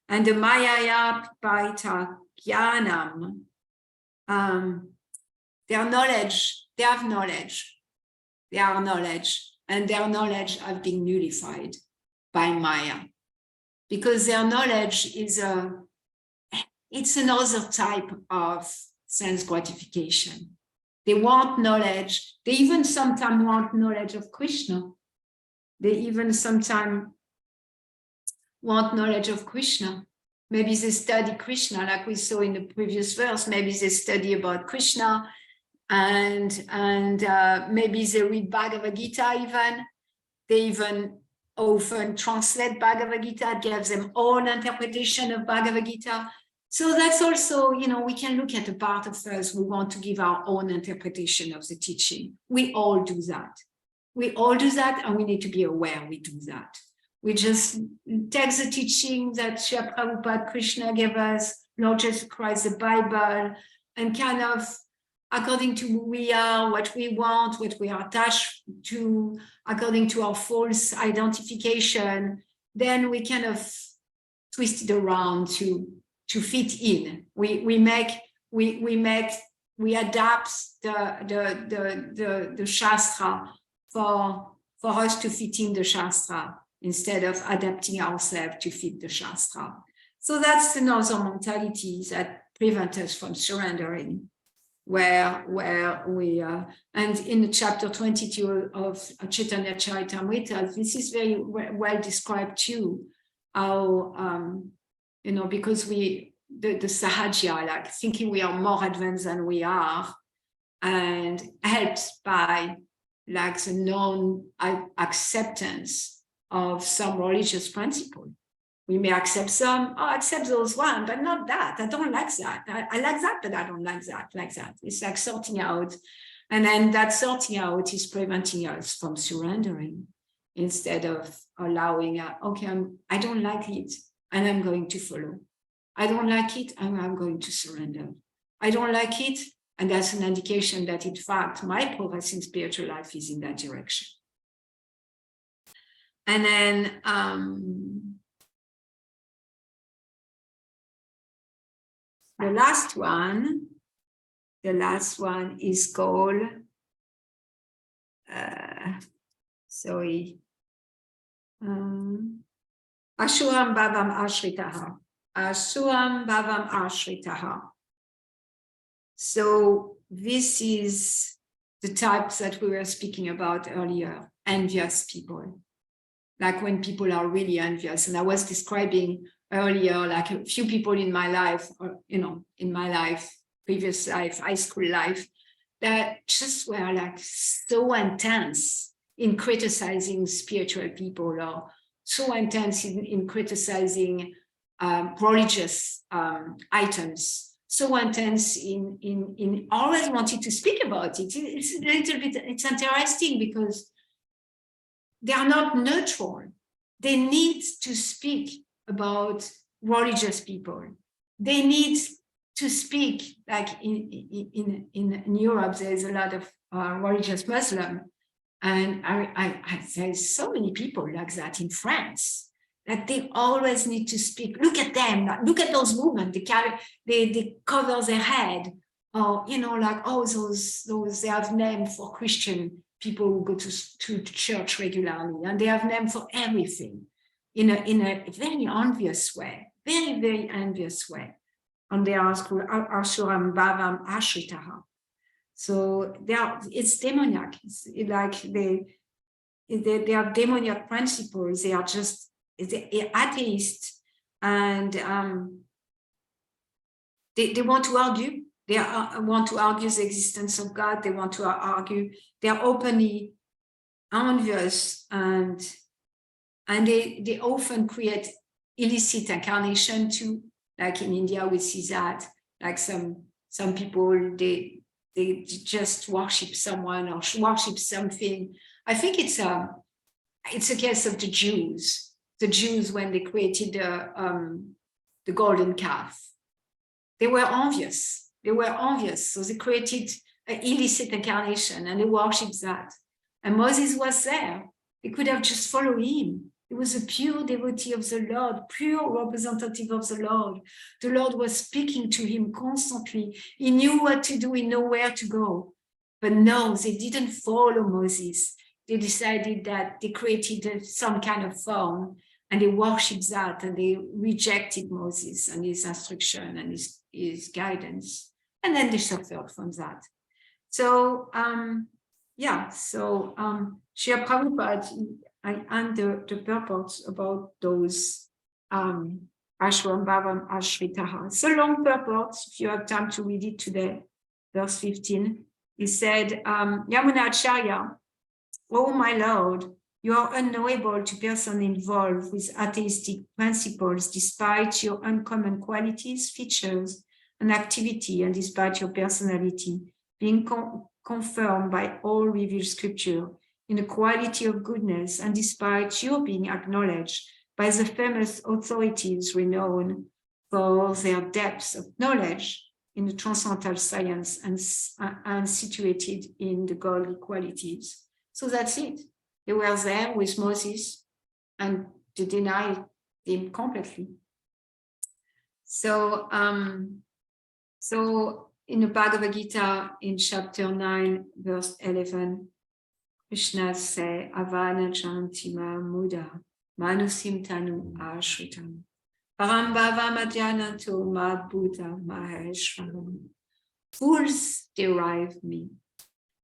And the Mayaya Paita Jnanam, their knowledge, they have knowledge, they are knowledge, and their knowledge have been nullified by Maya, because their knowledge is it's another type of sense gratification. They want knowledge. They even sometimes want knowledge of Krishna. They even sometimes want knowledge of Krishna. Maybe they study Krishna, like we saw in the previous verse. Maybe they study about Krishna, and maybe they read Bhagavad Gita even. They even often translate Bhagavad Gita, gives them own interpretation of Bhagavad Gita. So that's also, we can look at a part of us, we want to give our own interpretation of the teaching. We all do that. We all do that, and we need to be aware we do that. We just take the teaching that Srila Prabhupada Krishna gave us, Lord Jesus Christ, the Bible, and kind of according to who we are, what we want, what we are attached to, according to our false identification, then we kind of twist it around to fit in. We adapt the Shastra for us to fit in the Shastra instead of adapting ourselves to fit the Shastra. So that's another mentality that prevents us from surrendering, where we and in the chapter 22 of Chaitanya Charitamrita, this is very well described too, how because the sahaja, like thinking we are more advanced than we are, and helped by like the non-acceptance of some religious principle. We may accept some, accept those one, but not that. I don't like that. I like that, but I don't like that. It's like sorting out. And then that sorting out is preventing us from surrendering instead of allowing, I don't like it, and I'm going to follow. I don't like it, and I'm going to surrender. I don't like it, and that's an indication that, in fact, my progress in spiritual life is in that direction. And then the last one is called, Ashuram Bhavam Ashritaha. Ashuram Bhavam Ashritaha. So this is the types that we were speaking about earlier, envious people. Like when people are really envious. And I was describing earlier, like a few people in my life, or, in my life, previous life, high school life, that just were like so intense in criticizing spiritual people, or so intense in criticizing religious items, so intense in always wanting to speak about it. It's a little bit, it's interesting because they are not neutral. They need to speak about religious people. They need to speak, like in Europe, there's a lot of religious Muslim, and there's so many people like that in France, that they always need to speak. Look at them, look at those women, they cover their head, or those they have name for Christian people who go to church regularly, and they have name for everything in a very envious way, very, very envious way. And they are called Ashuram Bhavam Ashritaha. So it's demoniac. It's like they are demoniac principles. They are just atheists, and they want to argue. They want to argue the existence of God. They want to argue. They are openly envious, and they often create illicit incarnation too. Like in India, we see that. Like some people, they just worship someone or worship something. I think it's a case of the Jews. The Jews, when they created the golden calf, they were envious. So they created an illicit incarnation, and they worshipped that. And Moses was there. They could have just followed him. He was a pure devotee of the Lord, pure representative of the Lord. The Lord was speaking to him constantly. He knew what to do, he knew where to go. But no, they didn't follow Moses. They decided that they created some kind of form and they worshipped that and they rejected Moses and his instruction and his guidance. And then they suffered from that. So, Srila Prabhupada and the purports about those Ashram Bhavam Ashritaha. It's a long purport, if you have time to read it today, verse 15. He said, Yamunacharya, oh my Lord, you are unknowable to persons involved with atheistic principles despite your uncommon qualities, features, and activity, and despite your personality, being confirmed by all revealed scripture in the quality of goodness, and despite your being acknowledged by the famous authorities renowned for their depths of knowledge in the transcendental science and situated in the godly qualities. So that's it. They were there with Moses and they denied him completely. So, in the Bhagavad Gita, in chapter 9, verse 11, Krishna says, Avana Chantima Muda, Manusim Tanu Ashritam, Parambhava Madhyanato Madbuddha Maheshwaram. Fools derive me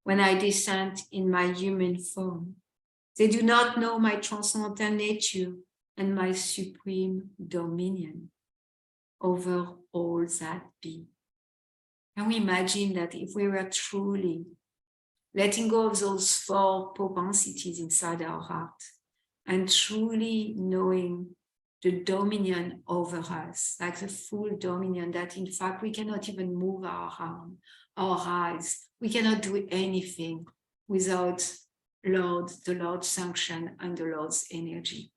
when I descend in my human form. They do not know my transcendental nature and my supreme dominion over all that be. Can we imagine that if we were truly letting go of those four propensities inside our heart and truly knowing the dominion over us, like the full dominion that in fact we cannot even move our arm, our eyes, we cannot do anything without the Lord's sanction and the Lord's energy.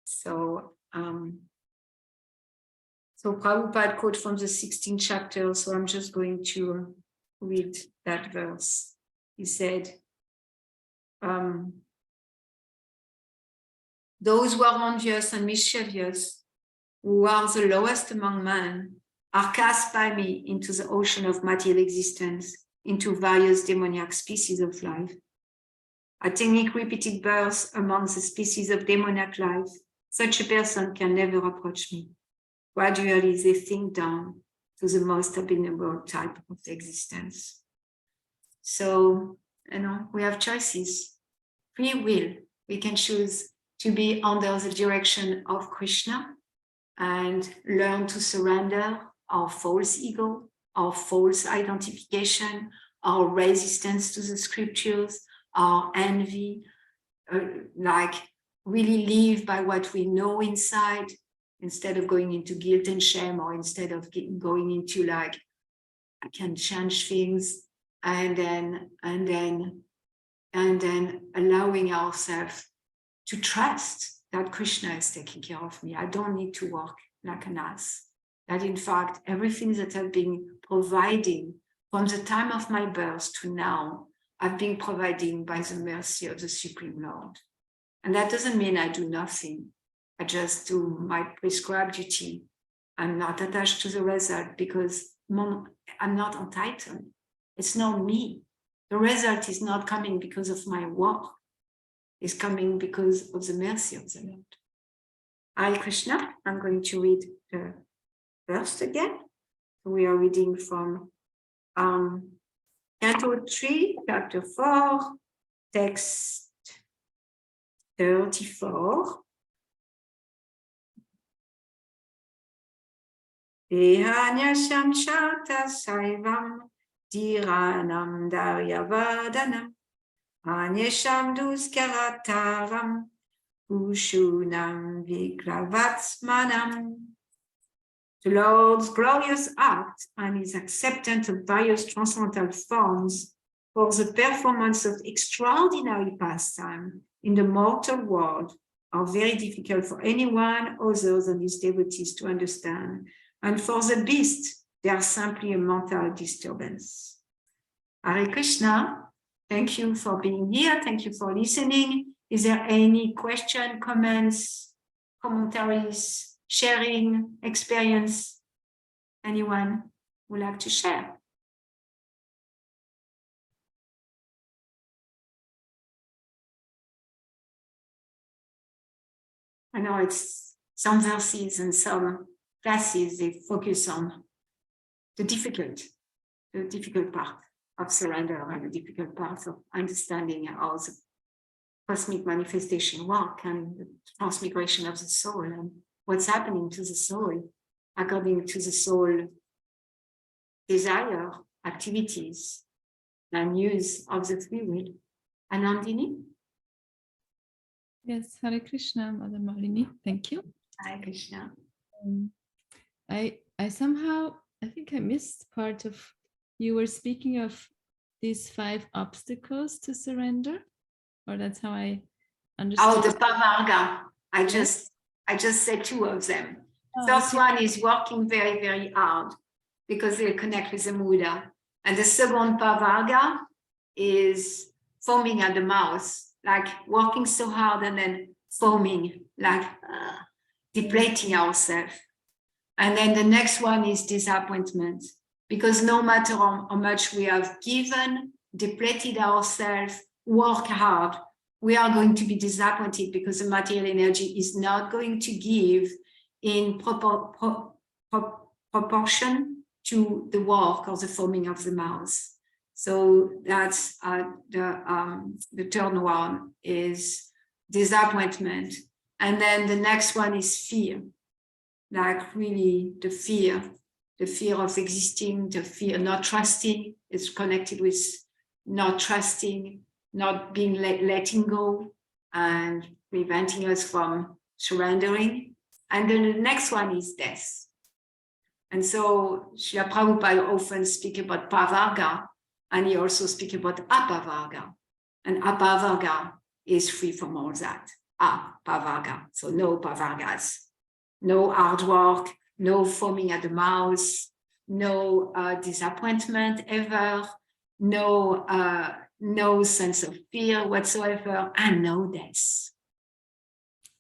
So Prabhupada quote from the 16th chapter, so I'm just going to read that verse. He said, those who are envious and mischievous, who are the lowest among men, are cast by me into the ocean of material existence, into various demoniac species of life. Attaining repeated births among the species of demoniac life, such a person can never approach me. Gradually, they sink down to the most abominable type of existence. So, we have choices. Free will. We can choose to be under the direction of Krishna and learn to surrender our false ego, our false identification, our resistance to the scriptures, our envy, like really live by what we know inside, instead of going into guilt and shame, or instead of going into like, I can change things, and then allowing ourselves to trust that Krishna is taking care of me. I don't need to work like an ass. That in fact, everything that I've been providing from the time of my birth to now, I've been providing by the mercy of the Supreme Lord. And that doesn't mean I do nothing. I just do my prescribed duty. I'm not attached to the result because I'm not entitled. It's not me. The result is not coming because of my work. It's coming because of the mercy of the Lord. Hare Krishna. I'm going to read the verse again. We are reading from Canto 3, Chapter 4, text 34. Ehanyasham chata saivam dhiranam daryavadanam anyesham duskarataram ushunam viklavatsmanam. The Lord's glorious act and his acceptance of various transcendental forms for the performance of extraordinary pastime in the mortal world are very difficult for anyone other than his devotees to understand. And for the beast, they are simply a mental disturbance. Hare Krishna, thank you for being here. Thank you for listening. Is there any question, comments, commentaries, sharing, experience? Anyone would like to share? I know it's some verses and some classes, they focus on the difficult part of surrender and the difficult part of understanding how the cosmic manifestation work and the transmigration of the soul and what's happening to the soul according to the soul desire, activities, and use of the free will. Anandini?
Yes, Hare Krishna, Mother Malini. Thank you.
Hare Krishna.
I somehow, I think I missed part of, you were speaking of these 5 obstacles to surrender, or that's how I understood.
Oh, the Pavarga. I just said 2 of them.
Oh,
First
okay.
one is working very, very hard because they connect with the Buddha. And the second Pavarga is foaming at the mouth, like working so hard and then foaming, like depleting ourselves. And then the next one is disappointment, because no matter how much we have given, depleted ourselves, work hard, we are going to be disappointed because the material energy is not going to give in proportion to the work or the forming of the mouth. So that's the third one is disappointment. And then the next one is fear, like really the fear of existing, the fear not trusting. It's connected with not trusting, not being letting go and preventing us from surrendering. And then the next one is death. And so Srila Prabhupada often speak about Pavarga, and he also speak about Apavarga. And Apavarga is free from all that. Apavarga, so no Pavargas, no hard work, no foaming at the mouth, no disappointment ever, no sense of fear whatsoever, and no death.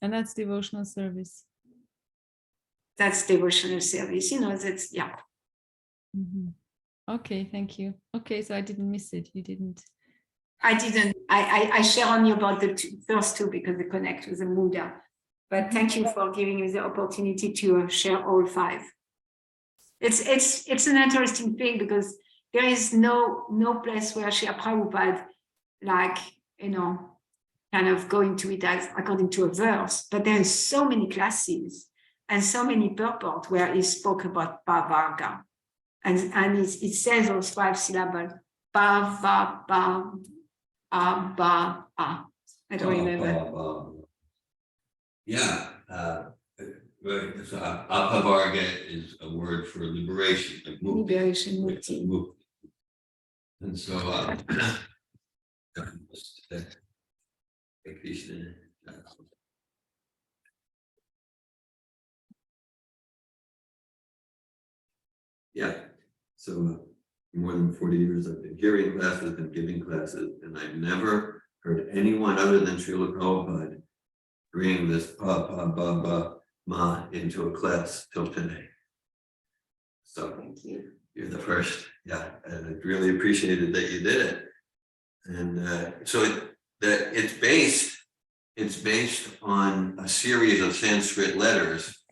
And that's devotional service.
That's devotional service, that's, yeah.
Mm-hmm. Okay, thank you. Okay, so I didn't miss it. You didn't.
I didn't. I share only about the first 2 because they connect with the Buddha. But thank you for giving me the opportunity to share all 5. It's an interesting thing because there is no place where Srila Prabhupada, kind of go into it as according to a verse, but there is so many classes and so many purport where he spoke about Pavarga. And it says those 5 syllables, pa, va, pa, a, ba, a. I don't remember.
Yeah. So Apavarga is a word for liberation. Like
Liberation, mukti.
And so yeah. So more than 40 years I've been hearing classes and giving classes, and I've never heard anyone other than Srila Prabhupada bring this pa, pa, ba, ba, ma into a class till today. So
Thank you.
You're the first. Yeah. And I really appreciated that you did it. And so it's based on a series of Sanskrit letters,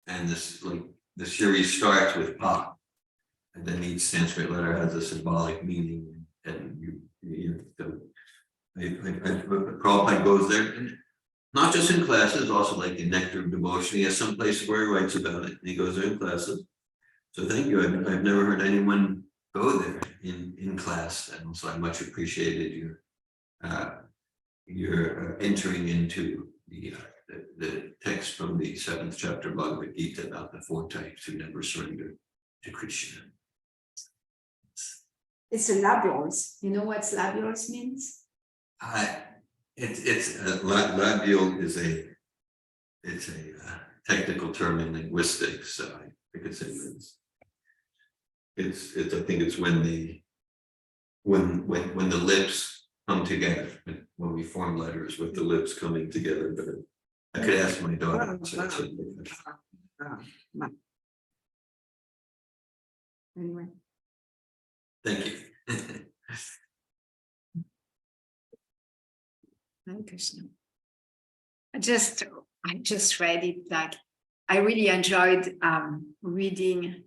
and the series starts with pa. And then each Sanskrit letter has a symbolic meaning, and Prabhupada goes there, and not just in classes, also like in Nectar of Devotion. He has some places where he writes about it, and he goes there in classes. So thank you. I've never heard anyone go there in class, and so I much appreciated your entering into the text from the 7th chapter of Bhagavad Gita about the 4 types who never surrender to Krishna.
It's a labials. You know what labials means?
It's labial is a technical term in linguistics. So I could say it's I think it's when the lips come together when we form letters with the lips coming together. But I could ask my daughter.
Anyway.
Thank you.
Hare Krishna. I just read it, like I really enjoyed reading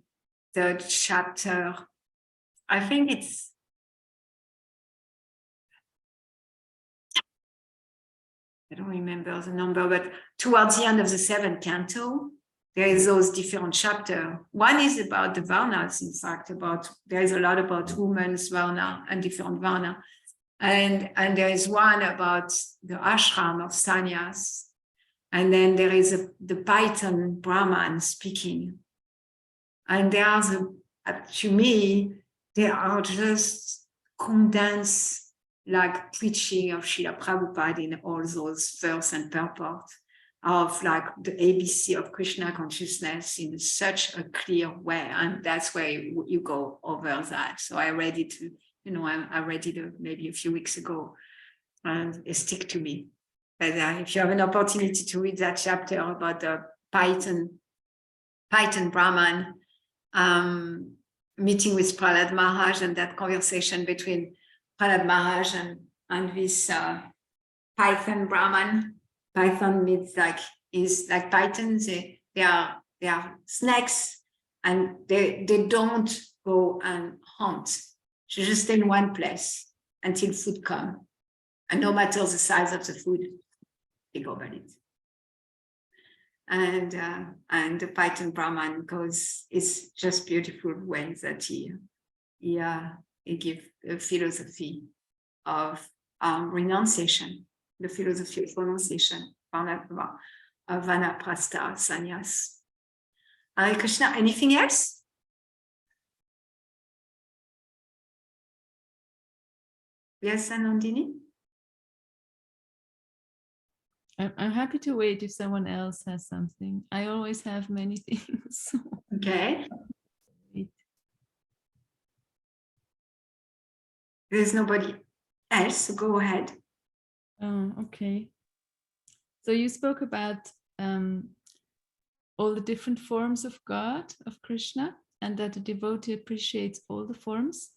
the chapter. I think it's I don't remember the number, but towards the end of the 7th canto, there is those different chapters. One is about the Varnas, in fact, there is a lot about women's Varna and different Varna. And there is one about the ashram of sannyas. And then there is the Python Brahman speaking. And to me, they are just condensed like preaching of Srila Prabhupada in all those verse and purport of like the ABC of Krishna consciousness in such a clear way. And that's where you go over that. So I read it, I read it maybe a few weeks ago, and it stick to me. But if you have an opportunity to read that chapter about the Python Brahman meeting with Prahlad Maharaj, and that conversation between Prahlad Maharaj and this Python Brahman. Python means is like pythons. They are snakes, and they don't go and hunt. They just stay in one place until food comes. And no matter the size of the food, they go about it. And the Python Brahman it's just beautiful way that he gives a philosophy of renunciation, the philosophy of renunciation, Vanaprastha, sannyas. Hare Krishna, anything else? Yes, Anandini?
I'm happy to wait if someone else has something. I always have many things.
Okay. There's nobody else, so go ahead.
Oh, okay. So you spoke about all the different forms of God, of Krishna, and that the devotee appreciates all the forms,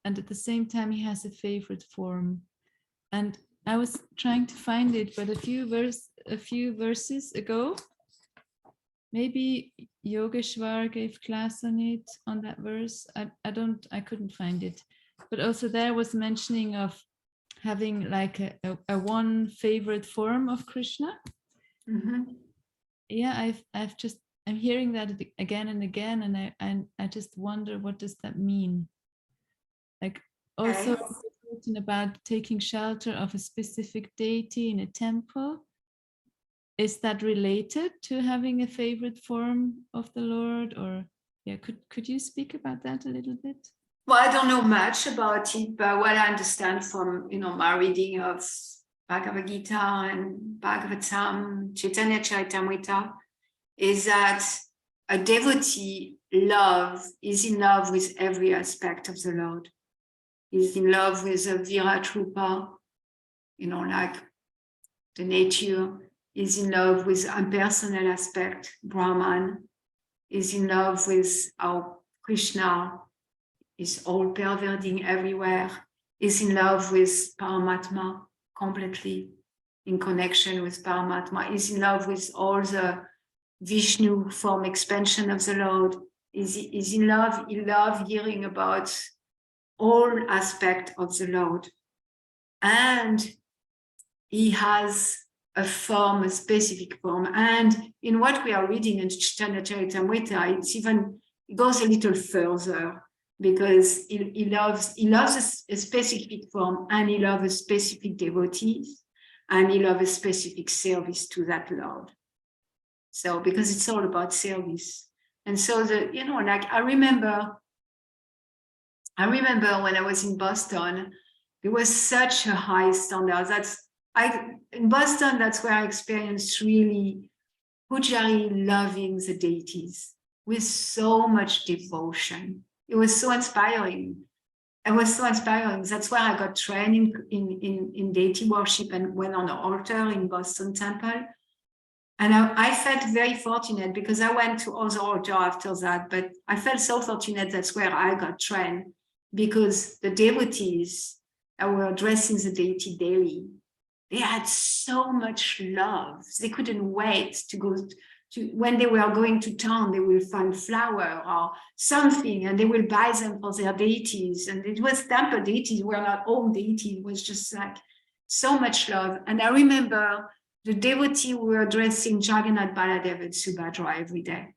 and at the same time he has a favorite form. And I was trying to find it, but a few verses ago, maybe Yogeshwar gave class on that verse. I couldn't find it, but also there was mentioning of having like a one favorite form of Krishna.
Mm-hmm.
Yeah, I'm hearing that again and again, and I just wonder, what does that mean? Like also about taking shelter of a specific deity in a temple. Is that related to having a favorite form of the Lord? Or could you speak about that a little bit?
Well, I don't know much about it, but what I understand from my reading of Bhagavad Gita and Bhagavatam, Chaitanya Charitamrita, is that a devotee is in love with every aspect of the Lord. Is in love with the Virat Rupa, like the nature. Is in love with impersonal aspect, Brahman. Is in love with our Krishna is all pervading everywhere. Is in love with Paramatma, completely in connection with Paramatma. Is in love with all the Vishnu form expansion of the Lord. Is in love. He loves hearing about all aspects of the Lord. And he has a form, a specific form. And in what we are reading in Chaitanya Charitamrita, it goes a little further, because he loves a specific form, and he loves a specific devotees, and he loves a specific service to that Lord. So, because it's all about service. And so I remember when I was in Boston, there was such a high standard. In Boston, that's where I experienced really Pujari loving the deities with so much devotion. It was so inspiring. it was so inspiring. That's where I got trained in deity worship and went on the altar in Boston Temple. And I felt very fortunate because I went to other altar after that, but I felt so fortunate. That's where I got trained, because the devotees that were addressing the deity daily, they had so much love. They couldn't wait to go to, when they were going to town, they will find flower or something and they will buy them for their deities. And it was temple deities, were not own deities. It was just like so much love. And I remember the devotee who were addressing Jagannath Baladev and Subhadra every day.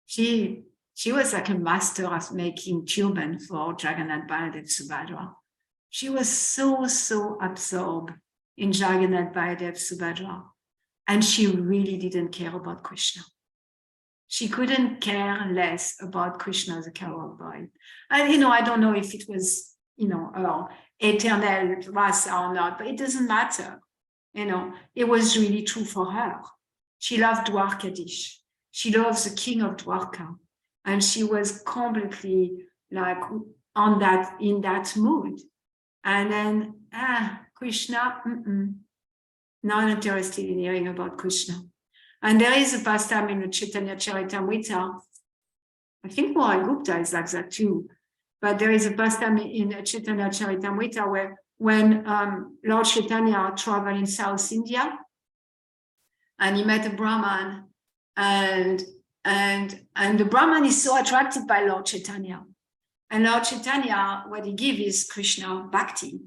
She was like a master of making turban for Jagannath Baladev Subhadra. She was so absorbed in Jagannath Baladev Subhadra. And she really didn't care about Krishna. She couldn't care less about Krishna, the coward boy. And, I don't know if it was, her eternal rasa or not, but it doesn't matter. It was really true for her. She loved Dwarkadish. She loves the king of Dwarka. And she was completely like in that mood. And then, Krishna, not interested in hearing about Krishna. And there is a pastime in the Chaitanya Charitamrita. I think Mohan Gupta is like that too. But there is a pastime in Chaitanya Charitamrita where when Lord Chaitanya traveled in South India, and he met a Brahman, and the Brahman is so attracted by Lord Chaitanya. And Lord Chaitanya, what he gives is Krishna Bhakti.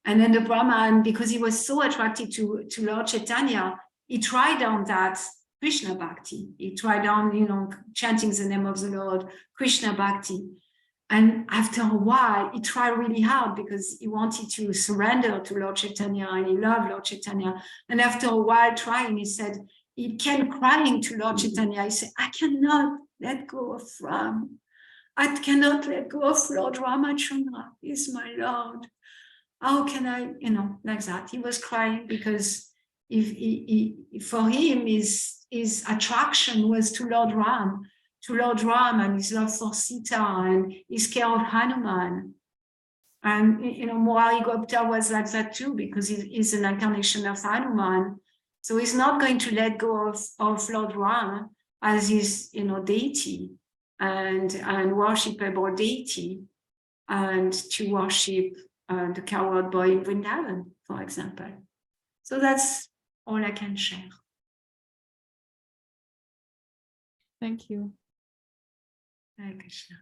And then the Brahman, because he was so attracted to Lord Chaitanya, he tried on that Krishna Bhakti. He tried on, chanting the name of the Lord, Krishna Bhakti. And after a while, he tried really hard because he wanted to surrender to Lord Chaitanya and he loved Lord Chaitanya. And after a while trying, he came crying to Lord Chaitanya. He said, I cannot let go of Ram. I cannot let go of Lord Ramachandra. He's my Lord. How can I, like that? He was crying because for him, his attraction was to Lord Ram and his love for Sita and his care of Hanuman. And, Murari Gupta was like that too, because he's an incarnation of Hanuman. So he's not going to let go of Lord Ram as his, deity and worshipable deity, and to worship the coward boy in Vrindavan, for example. So that's all I can share.
Thank you.
Hare Krishna.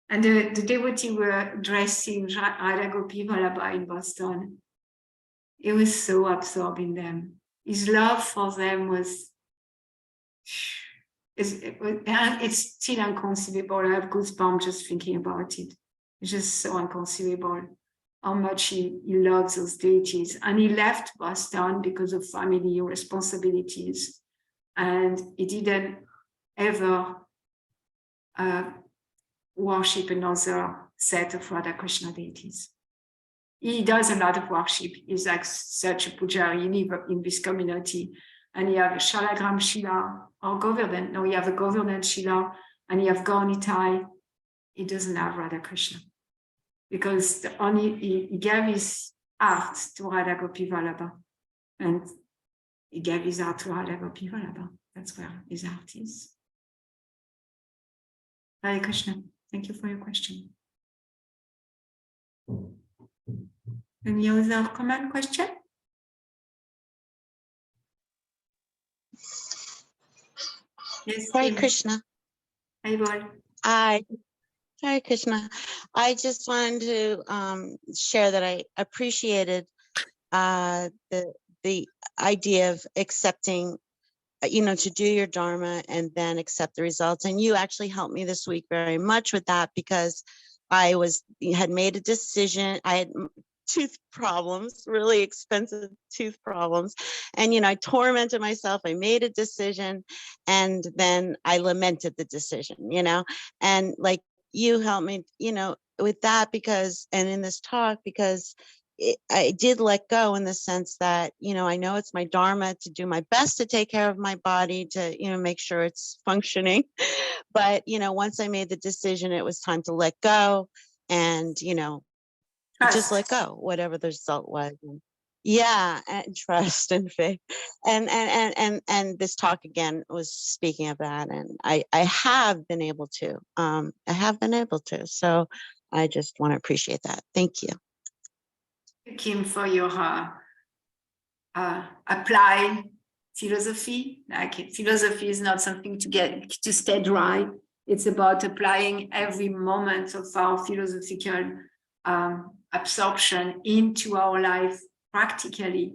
And the devotee were dressing Radha Gopi Vallabha in Boston. He was so absorbed in them. His love for them was, it's still inconceivable. I have goosebumps just thinking about it. It's just so inconceivable how much he loves those deities. And he left Boston because of family responsibilities. And he didn't ever worship another set of Radha Krishna deities. He does a lot of worship. He's like such a pujari. He lives in this community. And he have a Shalagram Shila or Govardhan. No, he have a Govardhan Shila and he have Gaunitai. He doesn't have Radha Krishna. Because he gave his heart to Radha Gopi Vallabha. And he gave his heart to Radha Gopi Vallabha. That's where his heart is. Hare Krishna. Thank you for your question. Any other comment, question? Yes.
Hare Krishna. Hare Krishna. I just wanted to share that I appreciated the idea of accepting, to do your dharma and then accept the results. And you actually helped me this week very much with that, because I had made a decision. I had tooth problems, really expensive tooth problems. And, I tormented myself. I made a decision and then I lamented the decision, and like you helped me, with that, because, and in this talk, because, I did let go in the sense that, you know, I know it's my dharma to do my best to take care of my body, to, you know, make sure it's functioning. But, you know, once I made the decision, it was time to let go and, you know, just let go, whatever the result was. And yeah, and trust and faith. And this talk again was speaking of that. And I have been able to. So I just want to appreciate that. Thank you.
Kim, for your applied philosophy. Like philosophy is not something to stay dry. It's about applying every moment of our philosophical absorption into our life practically.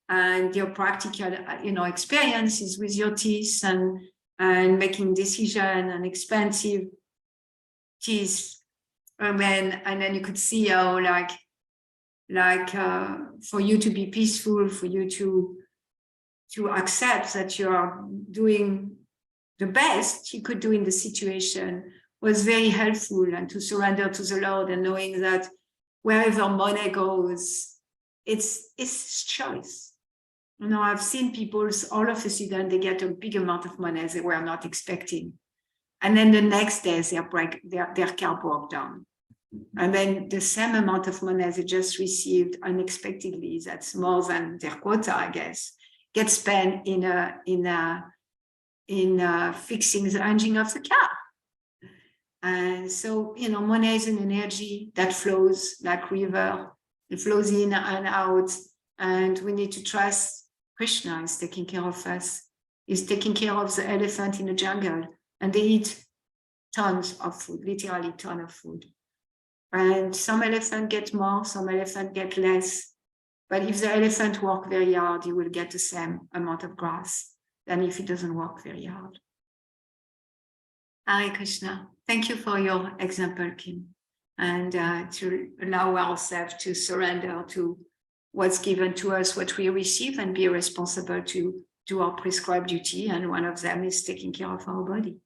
And your practical, experiences with your teeth and making decision and expensive teeth. And then you could see how for you to be peaceful, for you to accept that you are doing the best you could do in the situation was very helpful, and to surrender to the Lord and knowing that wherever money goes, it's his choice. You know, I've seen people all of a sudden they get a big amount of money they were not expecting. And then the next day their car broke down. And then the same amount of money they just received unexpectedly, that's more than their quota, I guess, gets spent in fixing the engine of the car. And so, money is an energy that flows like river. It flows in and out. And we need to trust Krishna is taking care of us. He's taking care of the elephant in the jungle. And they eat tons of food, literally tons of food. And some elephant get more, some elephant get less. But if the elephant work very hard, he will get the same amount of grass than if he doesn't work very hard. Hare Krishna. Thank you for your example, Kim, and to allow ourselves to surrender to what's given to us, what we receive, and be responsible to do our prescribed duty. And one of them is taking care of our body,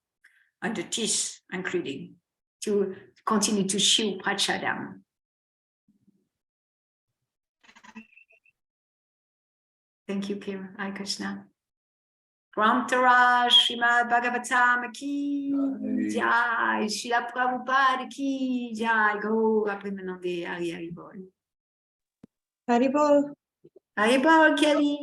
and the teeth, including, to continue to chew prachadam. Thank you, Kim. Hare Krishna. Grantara Srimad Bhagavatam ki jai, Srila Prabhupada ki jai. Go Raprimanande Hari Haribol.
Haribol.
Haribol, Kelly.